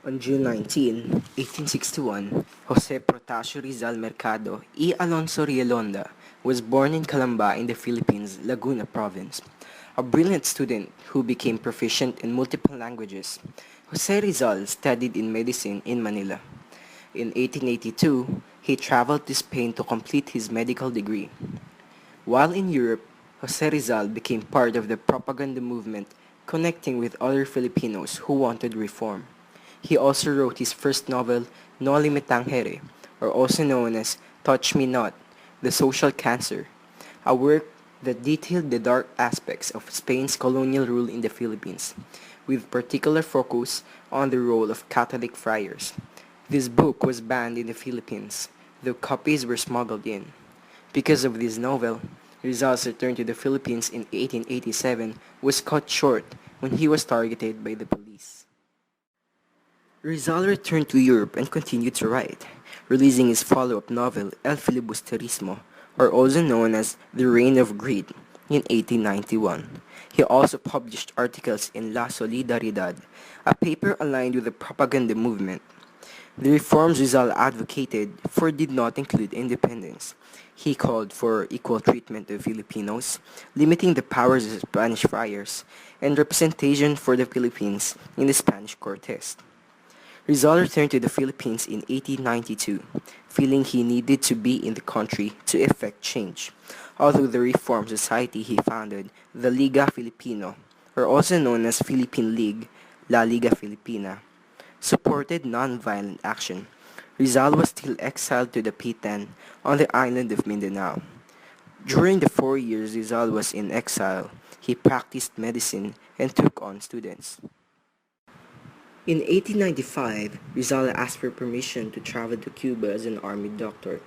On June 19, 1861, Jose Protasio Rizal Mercado y Alonso Rielonda was born in Calamba in the Philippines, Laguna Province. A brilliant student who became proficient in multiple languages, Jose Rizal studied in medicine in Manila. In 1882, he traveled to Spain to complete his medical degree. While in Europe, Jose Rizal became part of the propaganda movement, connecting with other Filipinos who wanted reform. He also wrote his first novel, Noli Me Tangere, or also known as Touch Me Not, The Social Cancer, a work that detailed the dark aspects of Spain's colonial rule in the Philippines, with particular focus on the role of Catholic friars. This book was banned in the Philippines, though copies were smuggled in. Because of this novel, Rizal's return to the Philippines in 1887 was cut short when he was targeted by the police. Rizal returned to Europe and continued to write, releasing his follow-up novel El Filibusterismo, or also known as The Reign of Greed, in 1891. He also published articles in La Solidaridad, a paper aligned with the propaganda movement. The reforms Rizal advocated for did not include independence. He called for equal treatment of Filipinos, limiting the powers of Spanish friars, and representation for the Philippines in the Spanish Cortes. Rizal returned to the Philippines in 1892, feeling he needed to be in the country to effect change. Although the Reform Society he founded, the Liga Filipino, or also known as Philippine League, La Liga Filipina, supported non-violent action, Rizal was still exiled to the Pitan on the island of Mindanao. During the 4 years Rizal was in exile, he practiced medicine and took on students. In 1895, Rizal asked for permission to travel to Cuba as an army doctor.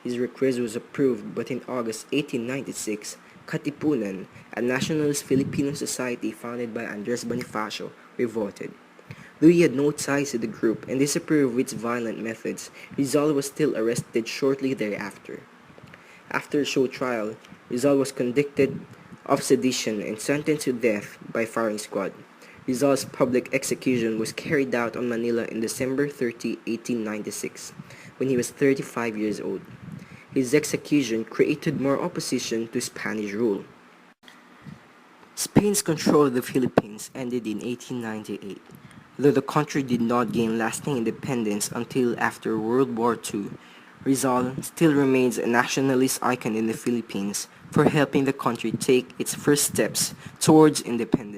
His request was approved, but in August 1896, Katipunan, a nationalist Filipino society founded by Andres Bonifacio, revolted. Though he had no ties to the group and disapproved of its violent methods, Rizal was still arrested shortly thereafter. After a show trial, Rizal was convicted of sedition and sentenced to death by firing squad. Rizal's public execution was carried out on Manila in December 30, 1896, when he was 35 years old. His execution created more opposition to Spanish rule. Spain's control of the Philippines ended in 1898, though the country did not gain lasting independence until after World War II. Rizal still remains a nationalist icon in the Philippines for helping the country take its first steps towards independence.